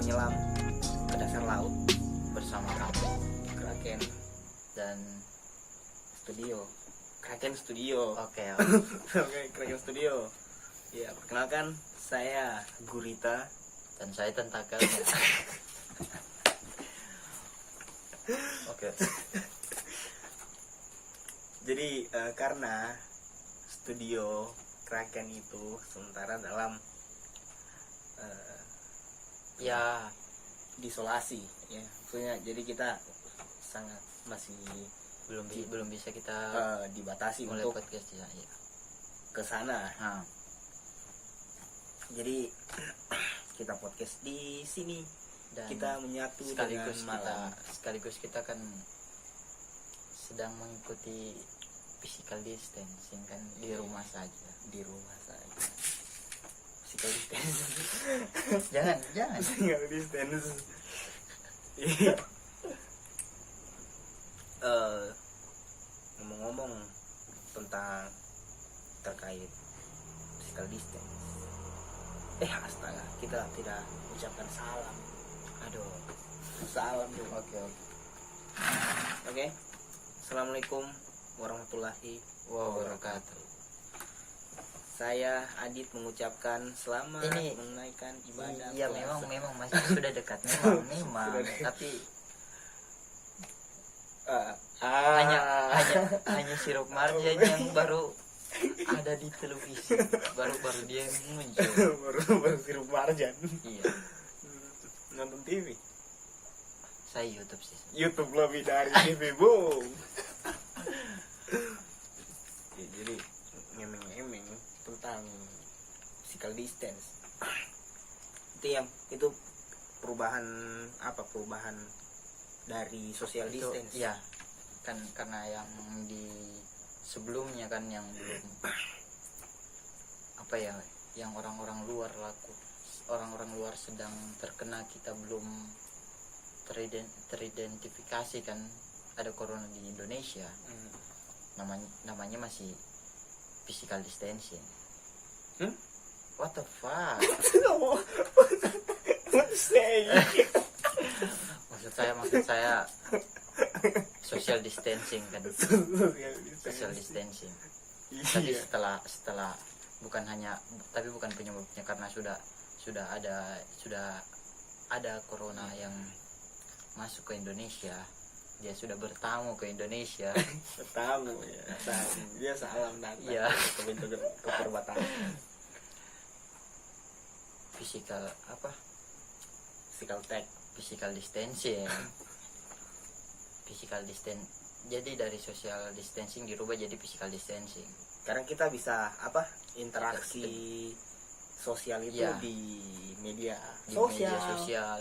menyelam ke dasar laut bersama kami Kraken dan Kraken Studio. oke. Oke, Kraken Studio. Ya, perkenalkan saya Gurita. Dan saya Tentakel. Oke. Jadi karena studio Kraken itu sementara dalam Ya, diisolasi, ya maksudnya jadi kita sangat masih belum bisa kita dibatasi mulai untuk podcast ya. Iya. ke sana. Nah, Jadi kita podcast di sini, dan kita menyatu dengan malam. sekaligus kita kan sedang mengikuti physical distancing kan di rumah saja. Di rumah saja. Physical distance. Jangan. Physical distance. Ngomong-ngomong tentang terkait physical distance. Astaga, kita tidak ucapkan salam. Aduh. Salam dulu. Oke. Assalamualaikum warahmatullahi Wabarakatuh. Saya Adit mengucapkan selamat Ini- menunaikan ibadah Iya, puasa. memang masih sudah dekat memang. Sudah dekat. Tapi Ah, hanya sirup marjan yang baru ada di televisi. Baru dia muncul. baru sirup marjan. Iya, Nonton TV. saya YouTube sih. YouTube lebih dari TV, boom. Ya, jadi ngemeng-ngemeng tentang physical distance. Itu perubahan dari social Itu distance. ya kan karena yang di sebelumnya kan yang belum yang orang-orang luar sedang terkena, kita belum teridentifikasi kan ada corona di Indonesia. Namanya masih physical distancing. What the fuck? What say? maksud saya social distancing kan. Social distancing. Tapi Iya. setelah bukan penyebabnya karena sudah ada corona yang masuk ke Indonesia. Dia sudah bertamu ke Indonesia. Tamu ya. Dia salam datang Iya. ke pintu ke perbatasan. Physical Tag. physical distancing. Jadi dari social distancing dirubah jadi physical distancing. Sekarang kita bisa interaksi sosial itu Iya. di media Di sosial. media sosial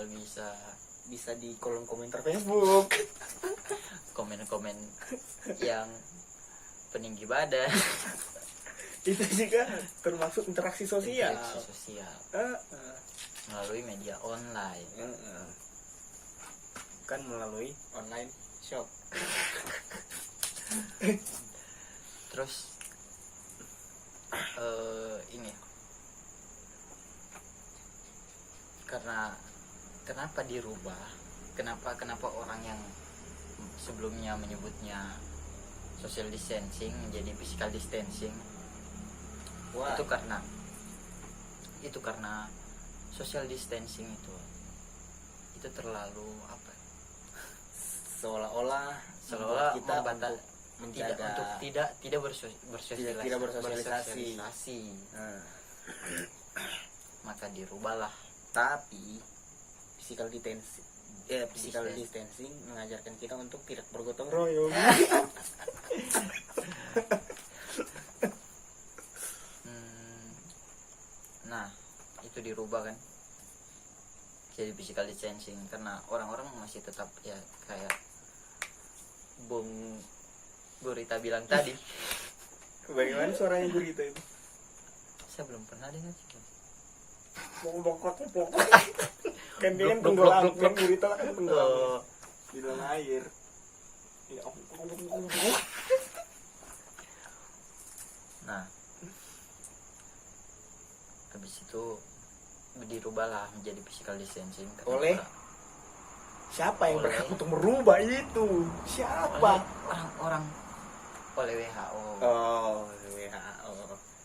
Bisa di kolom komentar Facebook. komen-komen yang peninggi badan. Itu juga termasuk interaksi sosial. Interaksi sosial melalui media online. Kan melalui online shop. Terus ini karena kenapa dirubah, kenapa orang yang sebelumnya menyebutnya social distancing menjadi physical distancing. Wah. Itu karena social distancing itu terlalu seolah-olah kita untuk menjaga tidak bersosialisasi. Maka dirubahlah. Tapi physical distancing mengajarkan kita untuk tidak bergotong royong. Nah, itu dirubah kan jadi physical distancing karena orang-orang masih tetap ya kayak Bung Gurita bilang tadi. Bagaimana suaranya Gurita itu? Saya belum pernah dengar sih. Bokok. Kan dia kan Blok, tenggelam, blok, blok. kan Gurita kan tenggelam Oh, di dalam air. Ya, nah, habis itu dirubahlah menjadi physical distancing karena Oleh? Siapa yang Oleh- berhak untuk merubah itu? Siapa? orang-orang, oleh WHO. Oh, WHO.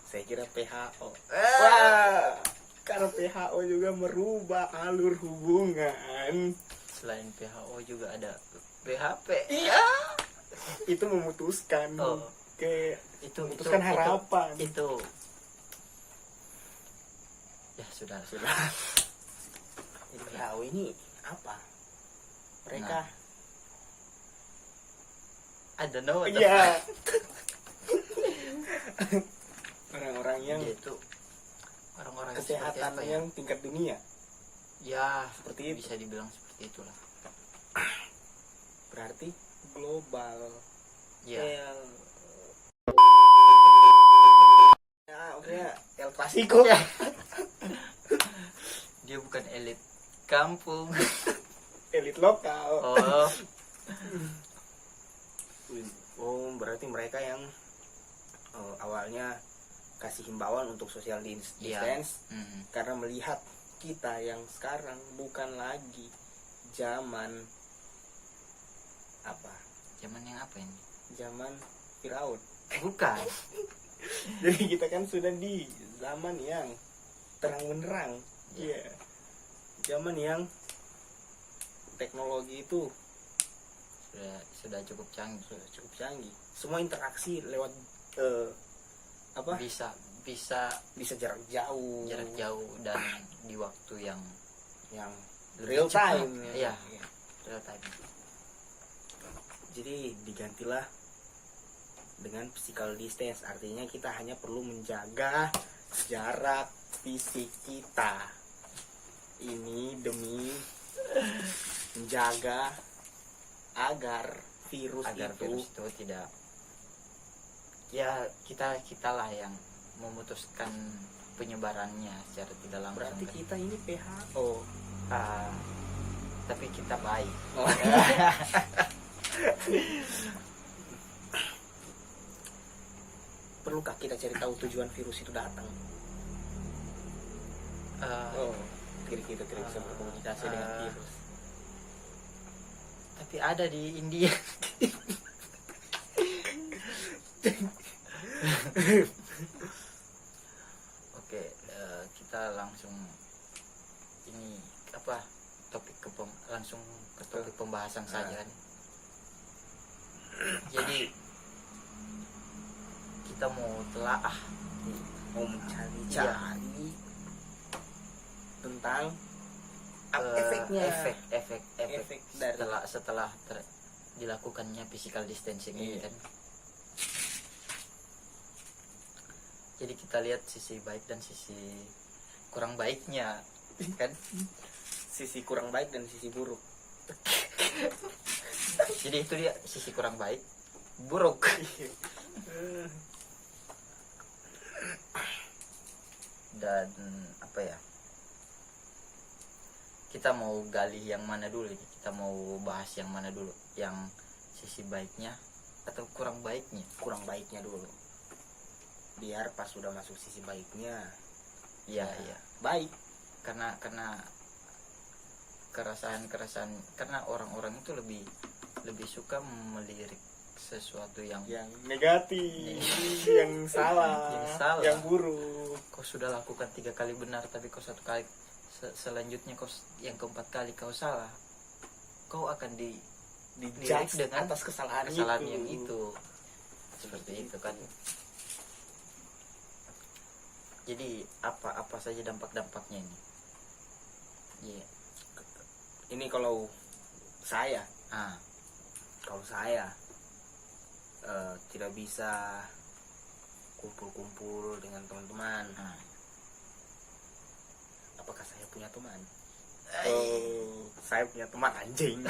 Saya kira PHO. Wah, karena PHO juga merubah alur hubungan. Selain WHO juga ada BHP. Iya. Itu memutuskan. Oh. Kayak itu memutuskan harapan. itu ya sudah. Jadi WHO ini apa? Mereka Nah. I don't know. iya. Orang-orang yang Yaitu orang-orang kesehatan seperti apa ya? yang tingkat dunia. Ya Seperti itu. bisa dibilang seperti itulah. Berarti global. Ya. Ya, oke ya. El Clasico. Dia bukan elit kampung. Elit lokal. Oh, Oh, berarti mereka yang awalnya kasih himbauan untuk social Iya. distance mm. karena melihat kita yang sekarang bukan lagi zaman apa? Zaman yang apa ini? Zaman Firaun. Bukan. Jadi kita kan sudah di zaman yang terang benderang. Iya. Zaman yang teknologi itu Sudah cukup canggih. sudah cukup canggih. Semua interaksi lewat apa? Bisa Bisa jarak jauh. jarak jauh dan di waktu yang Yang lebih real cepat. time. Iya, real time. Jadi digantilah dengan physical distance, artinya kita hanya perlu menjaga jarak fisik kita ini demi menjaga agar virus itu tidak, ya kitalah yang memutuskan penyebarannya secara tidak langsung. berarti kan. kita ini PHO. Ah, tapi kita baik. Perlukah kita cari tahu tujuan virus itu datang? Ah, Kita tidak bisa berkomunikasi dengan virus. tapi ada di India. Oke, kita langsung ini apa langsung ke topik pembahasan saja kan. Jadi kita mau telaah Mau mencari-cari tentang efeknya, efek dari setelah dilakukannya physical distancing ini Iya. kan. Jadi kita lihat sisi baik dan sisi kurang baiknya kan. sisi kurang baik dan sisi buruk. Jadi itu dia sisi kurang baik, buruk. Dan apa ya? Kita mau gali yang mana dulu nih? Kita mau bahas yang mana dulu? Yang sisi baiknya atau kurang baiknya? Kurang baiknya dulu, biar pas sudah masuk sisi baiknya Iya, ya, iya. baik. Karena keresahan karena orang-orang itu lebih suka melirik sesuatu yang negatif, yang salah, Yang salah. yang buruk. kau sudah lakukan 3 kali benar tapi kau 1 kali selanjutnya kau yang keempat kali kau salah, kau akan Dijudge dengan atas kesalahan yang itu seperti itu kan. Jadi apa saja dampak-dampaknya ini? Iya. Ini kalau saya Ah, tidak bisa kumpul-kumpul dengan teman-teman. ah. Apakah saya punya teman? Oh, saya punya teman anjing.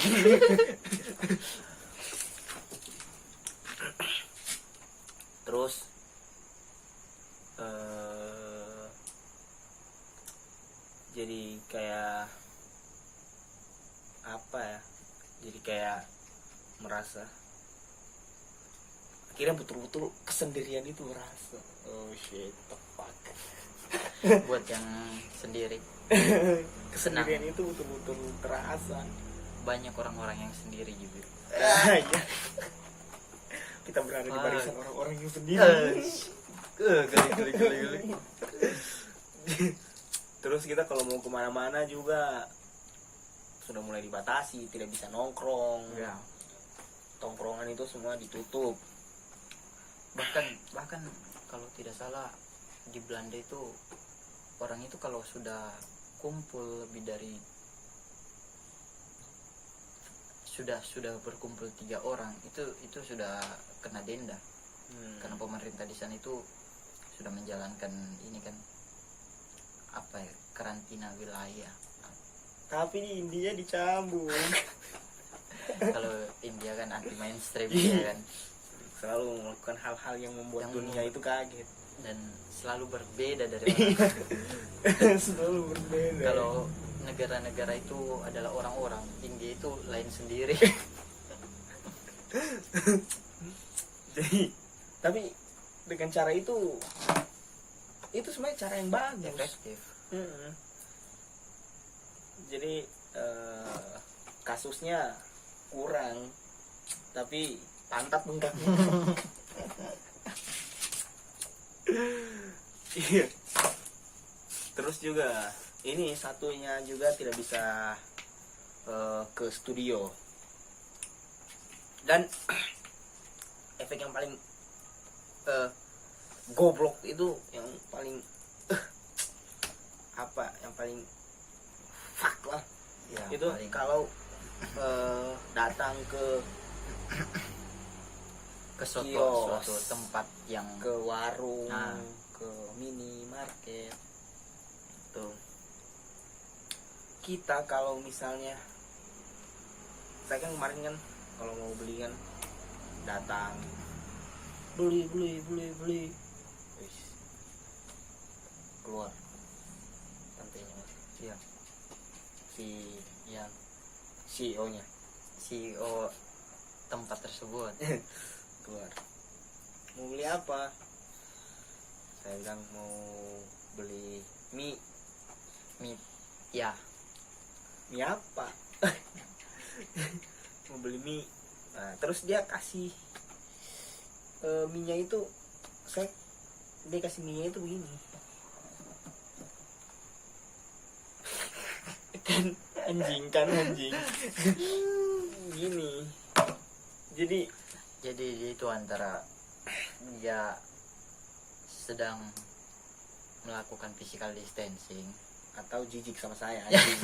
Terus jadi kayak apa ya? Jadi kayak merasa akhirnya betul-betul kesendirian itu merasa. Oh shit, the fuck. Buat yang sendiri Kesendirian itu betul-betul terasa. Banyak orang-orang yang sendiri gitu. Iya. Kita berada di barisan orang-orang yang sendiri. Geli. Terus kita kalau mau kemana-mana juga sudah mulai dibatasi, tidak bisa nongkrong. Ya. Tongkrongan itu semua ditutup. Bahkan kalau tidak salah di Belanda itu orang itu kalau sudah kumpul lebih dari sudah berkumpul 3 orang itu sudah kena denda. Karena pemerintah di sana itu sudah menjalankan ini kan apa ya, karantina wilayah. Tapi di India dicambuk. Kalau India kan anti mainstream ya kan, Selalu melakukan hal-hal yang membuat dunia itu kaget. dan selalu berbeda dari orang. Selalu berbeda. Kalau negara-negara itu adalah orang-orang, India itu lain sendiri. Jadi, tapi dengan cara itu sebenarnya cara yang bagus. Efektif. Mm-mm. Jadi kasusnya kurang, tapi pantat bengkak. Iya. Terus juga ini satunya juga tidak bisa ke studio. Dan efek yang paling goblok itu yang paling apa? Yang paling fuck lah. Ya, Itu paling- kalau datang ke suatu kios, tempat yang ke warung, Nah. ke minimarket. Tuh. Kita kalau misalnya saya kan kemarin kan kalau mau beli kan datang beli. Wis. Keluar tantenya ya, si yang CEO-nya CEO tempat tersebut. keluar. Mau beli apa? Saya bilang mau beli mie. Ya, Mie apa? Mau beli mie. Nah, terus dia kasih mie-nya itu dia kasih mie-nya itu begini. kan anjing. Gini. jadi itu antara dia sedang melakukan physical distancing atau jijik sama saya anjing.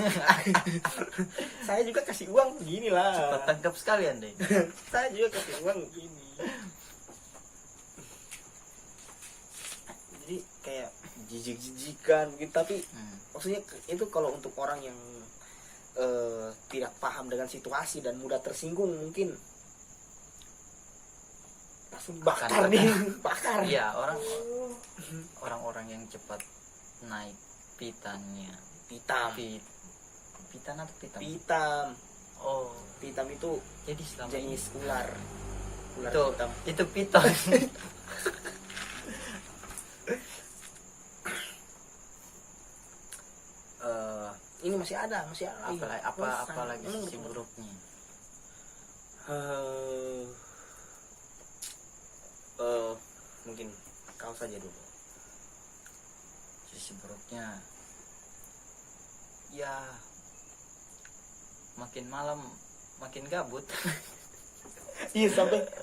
Saya juga kasih uang begini lah. cepat tangkap sekalian deh. Saya juga kasih uang begini. Jadi kayak jijik-jijikan gitu, tapi maksudnya itu kalau untuk orang yang tidak paham dengan situasi dan mudah tersinggung mungkin langsung bakar nih, bakar. Iya, orang-orang yang cepat naik pitannya. Pitam. Pitan atau pitam? Pitam. Oh, Pitam itu jadi selama ini jenis ular. Ular itu pitam. itu piton. Ini masih ada. Apalagi sisi buruknya. Mungkin kau saja dulu. Sisi buruknya ya makin malam makin gabut. Iya,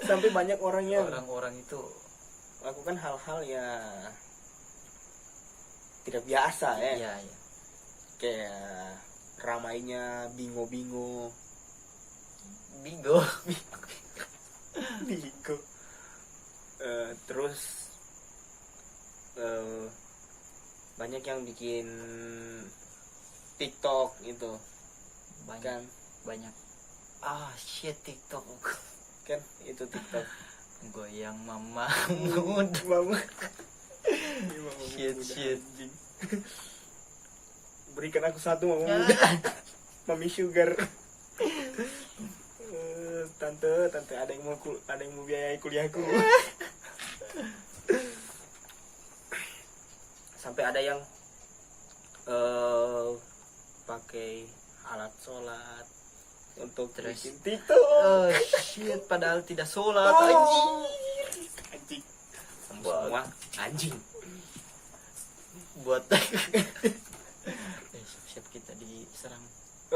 sampai banyak orang yang Orang-orang itu lakukan hal-hal ya tidak biasa ya. ya Kayak ramainya bingo. bingo. Terus banyak yang bikin TikTok itu banyak kan shit TikTok. kan itu TikTok Goyang mama. mama Shit. berikan aku satu mama muda. Mami sugar. Tante ada yang mau biayai kuliahku. Sampai ada yang pakai alat sholat untuk Terus? bikin TikTok. Oh shit, padahal tidak sholat anjing. Anjing. Semua anjing. Buat siap kita diserang.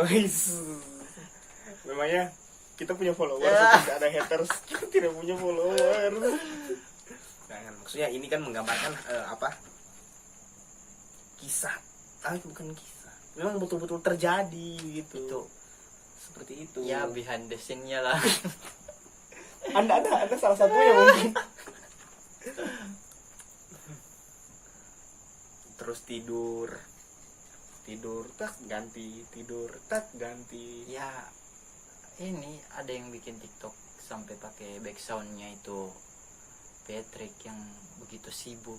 Wis. Memangnya kita punya followers, Ya. tidak ada haters, kita tidak punya followers. Jangan, maksudnya ini kan menggambarkan kisah, bukan kisah, memang betul-betul terjadi gitu. Itu Seperti itu. ya behind the scene-nya lah. Anda salah satunya mungkin. Terus tidur tak ganti, tidur tak ganti. Ya ini ada yang bikin TikTok sampai pakai backsoundnya itu Patrick yang begitu sibuk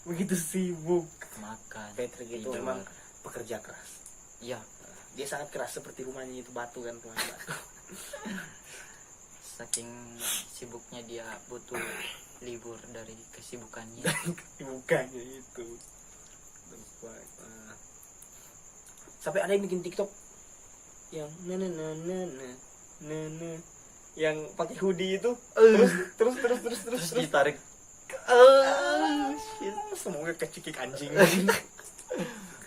Begitu sibuk. makan Patrick itu tidur. memang pekerja keras. Ya Dia sangat keras, seperti rumahnya itu batu kan, rumah batu. saking sibuknya dia butuh libur dari kesibukannya. Bukannya itu. Sampai ada yang bikin TikTok yang yang pakai hoodie itu terus ditarik. shit. Semoga kecikik anjing.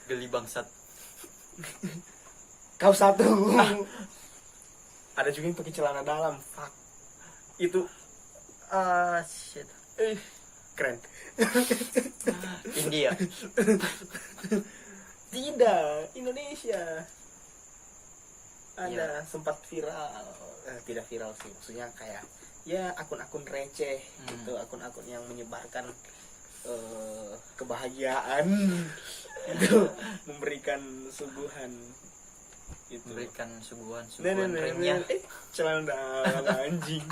Geli bangsat. Kau satu. Ada juga yang pakai celana dalam. Fuck. Itu Shit. keren. India. Tidak, Indonesia. Ada Ya. sempat viral. Tidak viral sih, maksudnya kayak ya akun-akun receh gitu, akun-akun yang menyebarkan kebahagiaan itu, memberikan suguhan itu. Memberikan suguhan Nah, remnya. celana dalam anjing.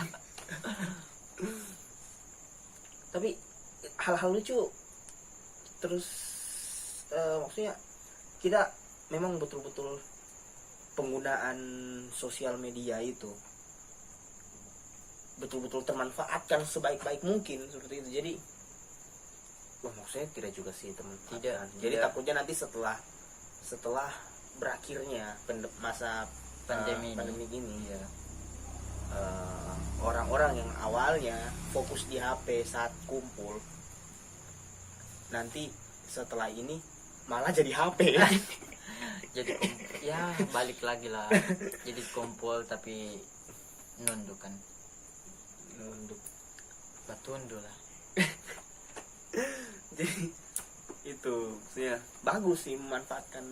Tapi hal-hal lucu terus, maksudnya kita memang betul-betul penggunaan sosial media itu betul-betul termanfaatkan sebaik-baik mungkin seperti itu. Jadi maksudnya tidak juga sih teman. Jadi tidak. takutnya nanti setelah berakhirnya masa Pandemi ini ya. Orang-orang yang awalnya fokus di HP saat kumpul, nanti setelah ini malah jadi HP. Jadi ya balik lagi lah. Jadi kumpul tapi nunduk kan. Nunduk. Batundu lah. Jadi itu ya bagus sih memanfaatkan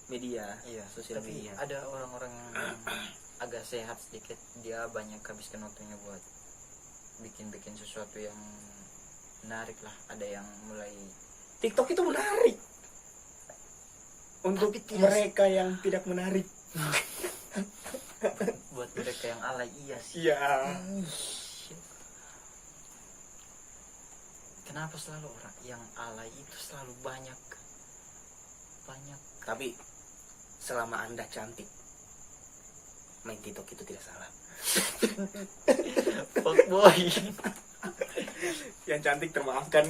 media, Iya, sosial tapi media. ada orang-orang yang agak sehat sedikit, dia banyak habiskan waktunya buat bikin sesuatu yang menarik lah. Ada yang mulai TikTok itu menarik untuk Tapi tidak- mereka yang tidak menarik. buat mereka yang alay. Iya sih. Iya. Shit. Kenapa selalu orang yang alay itu selalu banyak Tapi selama Anda cantik, main TikTok itu tidak salah. fuckboy. Yang cantik termaafkan.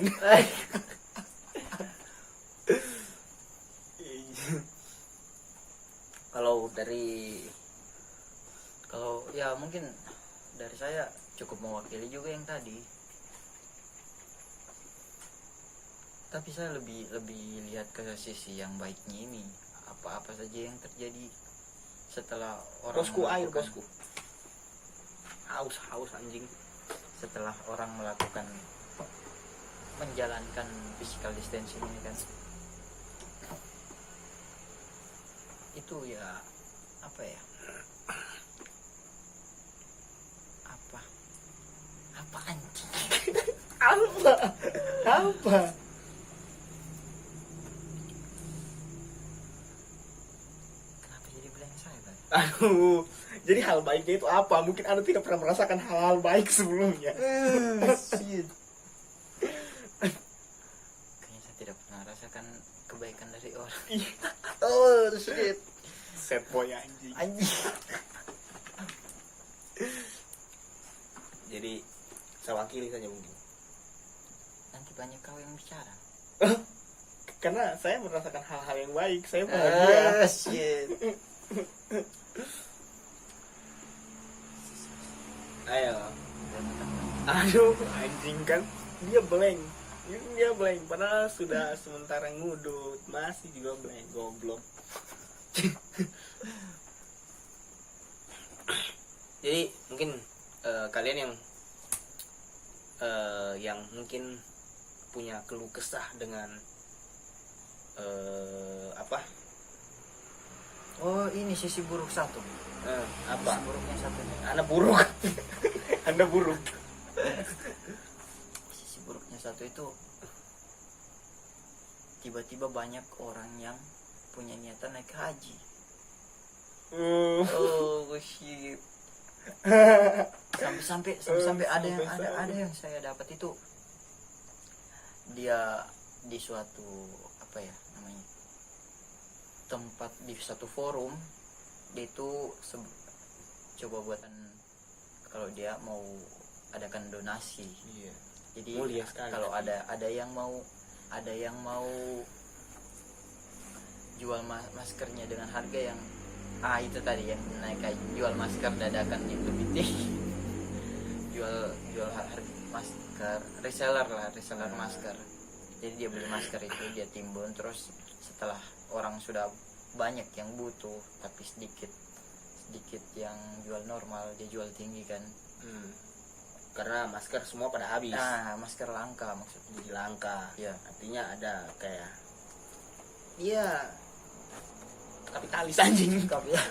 Kalau Ya mungkin dari saya cukup mewakili juga yang tadi. Tapi saya lebih lihat ke sisi yang baiknya ini. Apa-apa saja yang terjadi setelah orang bosku air melakukan- bosku. Haus anjing. Setelah orang melakukan menjalankan physical distancing ini kan, itu ya apa ya, apa anjing. Apa? Kenapa jadi blank saya tadi? Aduh, jadi hal baiknya itu apa? Mungkin Anda tidak pernah merasakan hal-hal baik sebelumnya. Shit. Kayaknya saya tidak pernah rasakan kebaikan dari orang. Oh shit. Sad boy anjing. Anjing. Jadi saya wakili saja mungkin. Nanti banyak kau yang bicara. karena saya merasakan hal-hal yang baik, saya bahagia. Shit. Ayo. Aduh, anjing kan dia blank. Dia blank padahal sudah sementara ngudut, masih juga blank, goblok. Jadi mungkin kalian yang mungkin punya keluh kesah dengan apa? Oh, ini sisi buruk satu. Apa? Sisi buruknya satu. Anda buruk. Anda buruk. Sisi buruknya satu itu tiba-tiba banyak orang yang punya niatan naik haji. Oh shit. Sampai ada yang saya dapat itu, dia di suatu apa ya namanya, tempat di satu forum, dia itu coba buatan kalau dia mau adakan donasi. Iya. Jadi Mulia sekali. kalau ada yang mau jual maskernya dengan harga yang itu tadi yang naik, jual masker dadakan yang lebih tinggi. jual harga masker, reseller masker. Jadi dia beli masker itu, dia timbun, terus setelah orang sudah banyak yang butuh tapi sedikit yang jual normal, dia jual tinggi kan. Karena masker semua pada habis. Nah, masker langka maksudnya. Jadi langka. Ya. Artinya ada kayak kapitalis anjing. Ya.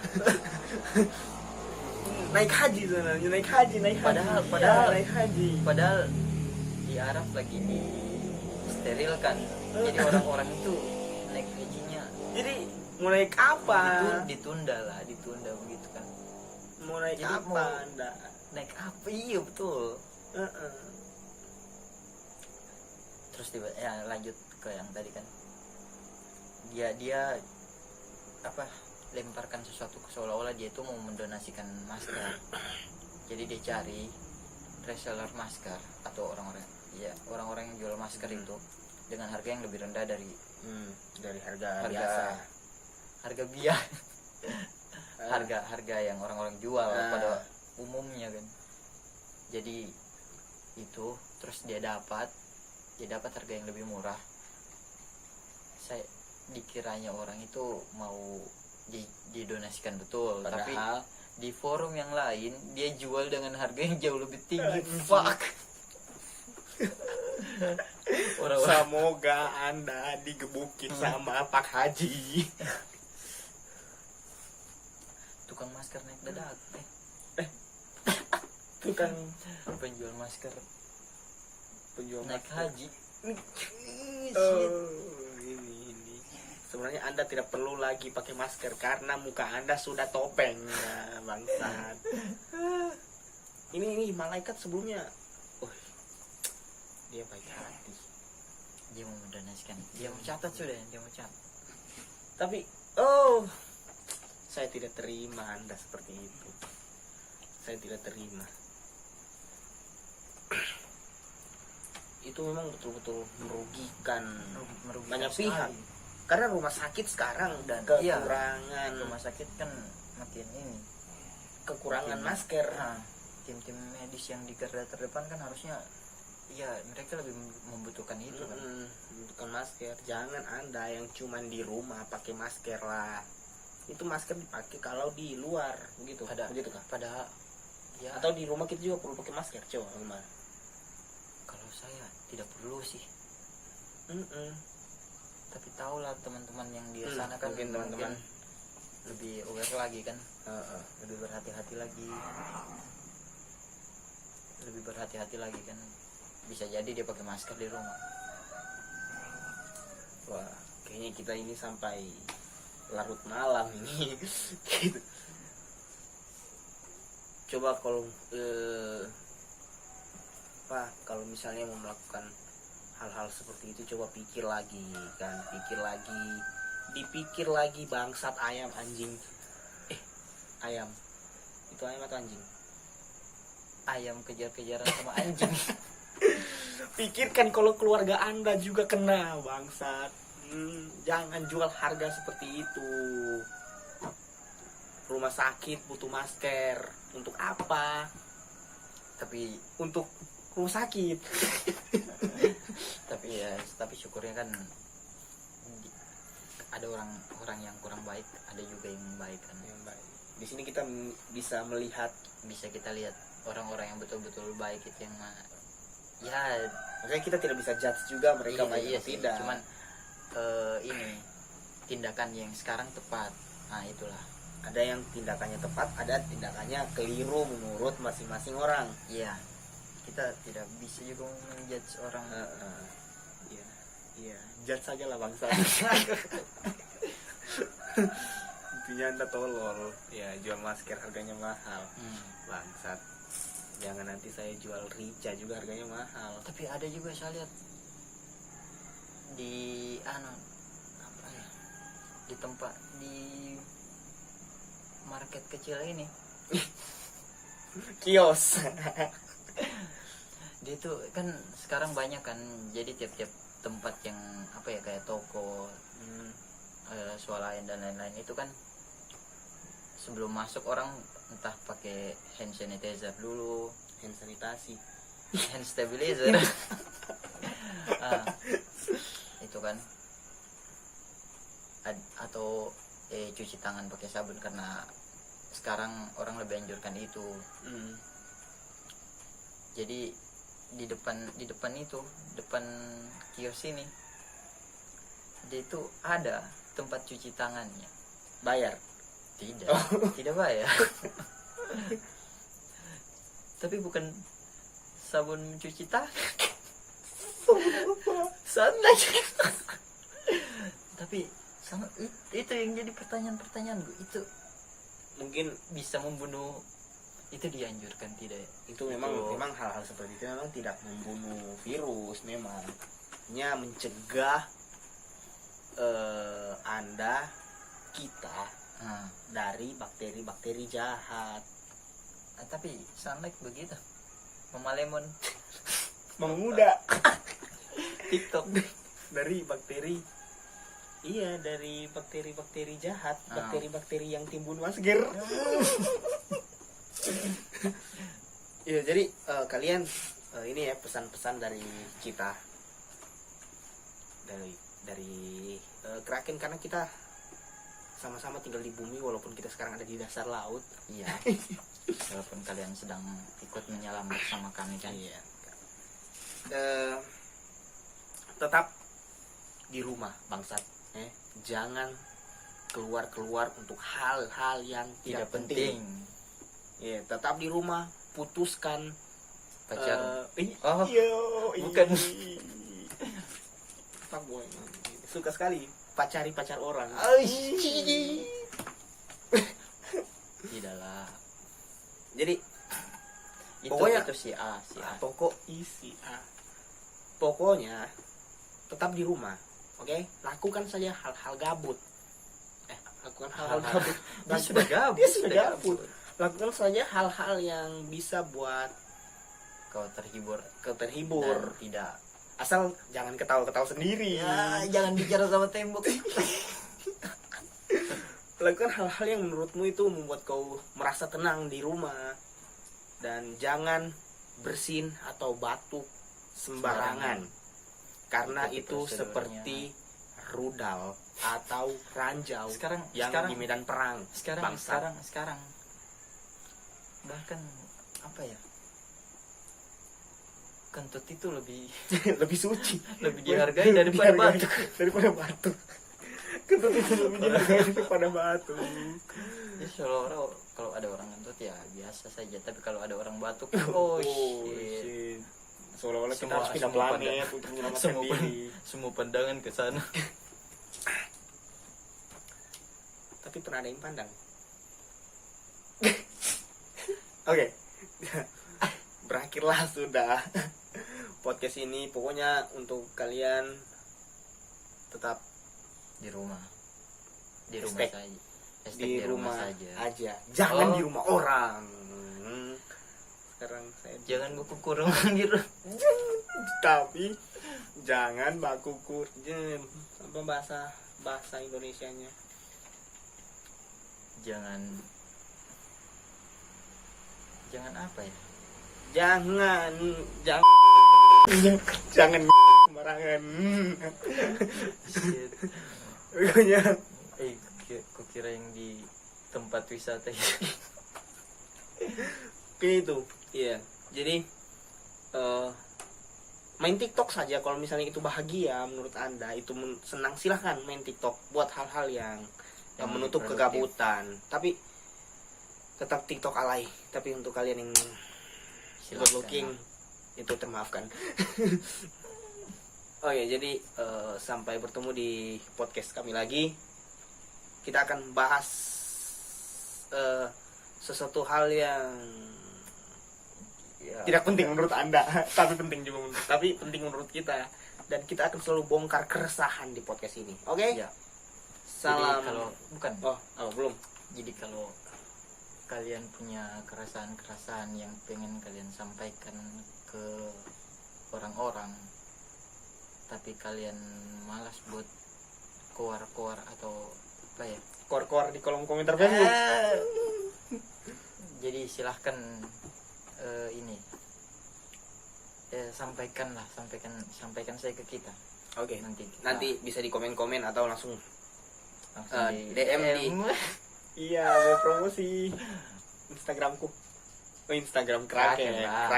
Naik haji sebenarnya, naik haji. Padahal naik haji. Padahal di Arab lagi di sterilkan. Jadi orang-orang itu naik hajinya. Jadi mau naik apa? Ditunda begitu kan. Mau naik Jadi apa mau- Anda? Naik apa? Iya betul. Terus lanjut ke yang tadi kan. Dia apa, lemparkan sesuatu seolah-olah dia itu mau mendonasikan masker. Jadi dia cari reseller masker atau orang-orang yang jual masker itu dengan harga yang lebih rendah dari harga biasa. harga biasa. harga yang orang-orang jual pada umumnya kan. Jadi itu terus dia dapat harga yang lebih murah. Saya dikiranya orang itu mau didonasikan betul, Padahal, tapi di forum yang lain dia jual dengan harga yang jauh lebih tinggi. Fuck. Semoga Anda digebukin sama Pak Haji. Tukang masker naik dadak. Tukang Penjual masker penjual naik masker. haji. Ini. Sebenarnya Anda tidak perlu lagi pakai masker karena muka Anda sudah topeng, ya, bangsat. Ini malaikat sebelumnya. Dia baik hati. Dia mau mendonasikan. Dia mau catat sudah, dia mau catat. Tapi saya tidak terima Anda seperti itu. Saya tidak terima. Itu memang betul-betul merugikan banyak sekali. pihak. Karena rumah sakit sekarang Dan kekurangan rumah sakit kan makin ini kekurangan makin- masker. Nah, tim-tim medis yang di garda terdepan kan harusnya mereka lebih membutuhkan itu kan. Membutuhkan masker. Jangan Anda yang cuman di rumah pakai masker lah. Itu masker dipakai kalau di luar begitu. Begitu kah? Padahal Atau di rumah kita juga perlu pakai masker, coba gimana? kalau saya tidak perlu sih. Tapi tahulah teman-teman yang di sana kan mungkin teman-teman lebih aware lagi kan. Lebih berhati-hati lagi kan. Bisa jadi dia pakai masker di rumah. Wah, kayaknya kita ini sampai larut malam ini. Gitu. Coba kalau kalau misalnya mau melakukan hal-hal seperti itu, coba pikir lagi, dipikir lagi bangsat ayam anjing. Ayam itu ayam atau anjing? Ayam kejar-kejaran sama anjing. Pikirkan kalau keluarga Anda juga kena bangsat. Jangan jual harga seperti itu. Rumah sakit butuh masker. Untuk apa? Tapi Untuk rumah sakit. tapi syukurnya kan ada orang yang kurang baik, ada juga yang baik kan. Yang baik. Di sini kita bisa melihat, bisa kita lihat orang-orang yang betul-betul baik itu yang ya, makanya kita tidak bisa judge juga mereka baik iya atau sih, tidak. cuman ini tindakan yang sekarang tepat. Nah, itulah. Ada yang tindakannya tepat, ada tindakannya keliru menurut masing-masing orang. Iya. Kita tidak bisa juga menjudge orang. Iya. Iya, judge saja lah bangsa. Intinya Anda tolol. Ya, jual masker harganya mahal. Bangsat. Jangan nanti saya jual rica juga harganya mahal. Tapi ada juga saya lihat di apa ya? Di tempat di market kecil ini. Kios. Dia tuh kan sekarang banyak kan, jadi tiap-tiap tempat yang apa ya, kayak toko, swalayan dan lain-lain itu kan sebelum masuk orang entah pakai hand sanitizer dulu, Hand sanitasi. hand stabilizer. Itu kan atau cuci tangan pakai sabun, karena sekarang orang lebih anjurkan itu. Jadi di depan itu, depan kios ini, dia itu ada tempat cuci tangannya. Bayar. Tidak, tidak bayar. Tapi bukan sabun mencuci tangan. Sunlight. Tapi sama itu yang jadi pertanyaan gue, itu Mungkin bisa membunuh, itu dianjurkan tidak ya? itu memang hal-hal seperti itu memang tidak membunuh virus, memang hanya mencegah kita dari bakteri-bakteri jahat. Tapi sunlight begitu, Mama Lemon Memuda TikTok dari bakteri. Iya, dari bakteri-bakteri jahat, bakteri-bakteri yang timbun masker. Ya, jadi kalian ini ya pesan-pesan dari kita, dari Kraken, karena kita sama-sama tinggal di bumi walaupun kita sekarang ada di dasar laut. Iya. Walaupun kalian sedang ikut menyelam bersama kami kan. Iya. Tetap di rumah bangsat. Jangan keluar untuk hal-hal yang tidak penting. Ya, tetap di rumah, putuskan Pacar. bukan. Fuckboy. Suka sekali pacari pacar orang. Tidaklah. Jadi Pokoknya itu si A. Pokoknya tetap di rumah. Oke? Lakukan saja hal-hal gabut. Lakukan hal-hal gabut. Dia sudah gabut. Dia sudah gabut. Lakukan saja hal-hal yang bisa buat kau terhibur. Dan tidak. Asal jangan ketawa-ketawa sendiri. Ya, jangan bicara sama tembok. Lakukan hal-hal yang menurutmu itu membuat kau merasa tenang di rumah. Dan jangan bersin atau batuk sembarangan. Karena itu seperti rudal atau ranjau yang di medan perang. Sekarang bahkan apa ya, kentut itu lebih lebih suci, lebih dihargai daripada batuk. Kentut itu lebih dihargai daripada batuk. Ya, seolah-olah kalau ada orang kentut ya biasa saja, tapi kalau ada orang batuk, shit. Seolah-olah kita harus pindah planet untuk menyelamatkan diri. Semua pandangan ke sana. Tapi pernah ada yang pandang. Oke. Berakhirlah sudah podcast ini. Pokoknya untuk kalian tetap di rumah. Di rumah Hashtag saja. Di rumah saja. aja. Jangan di rumah orang. Sekarang saya jangan buku kurungan gitu. Tapi Jangan baku kurjen. Apa bahasa Indonesianya? Jangan apa ya? Jangan jangan sembarangan. Shit. Pokoknya Kukira yang di tempat wisata kayak itu. Iya. Jadi main TikTok saja kalau misalnya itu bahagia menurut Anda, itu senang, silahkan main TikTok buat hal-hal yang menutup produktif. kegabutan. Tapi tetap TikTok alay. Tapi untuk kalian yang good Silahkan. looking itu termaafkan. Oke, jadi sampai bertemu di podcast kami lagi. Kita akan bahas sesuatu hal yang Ya, tidak penting menurut Anda, tapi penting menurut kita, dan kita akan selalu bongkar keresahan di podcast ini. Oke? ya. Salam. Jadi kalau bukan. Belum. Jadi kalau kalian punya keresahan yang pengen kalian sampaikan ke orang-orang, tapi kalian malas buat keluar atau apa ya? Kor di kolom komentar Facebook. Jadi silahkan ini sampaikan saya ke kita. Oke. Nanti Nanti bisa di komen-komen atau langsung langsung DM di iya, mau promosi Instagramku. Instagram Kraken. Kraken lah.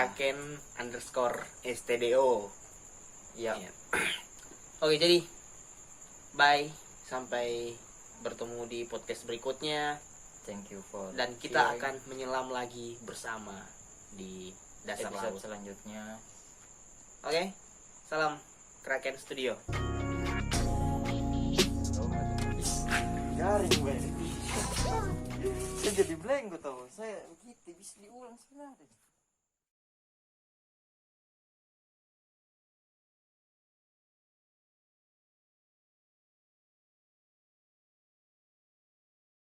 Kraken_STDO. ya. Iya. Oke, jadi bye, sampai bertemu di podcast berikutnya, Thank you for dan kita sharing. akan menyelam lagi bersama di dasar episode laut. selanjutnya. Oke, salam Kraken Studio. Garing banget. Saya jadi blank gue tau. Saya begitu bisa diulang sebenarnya.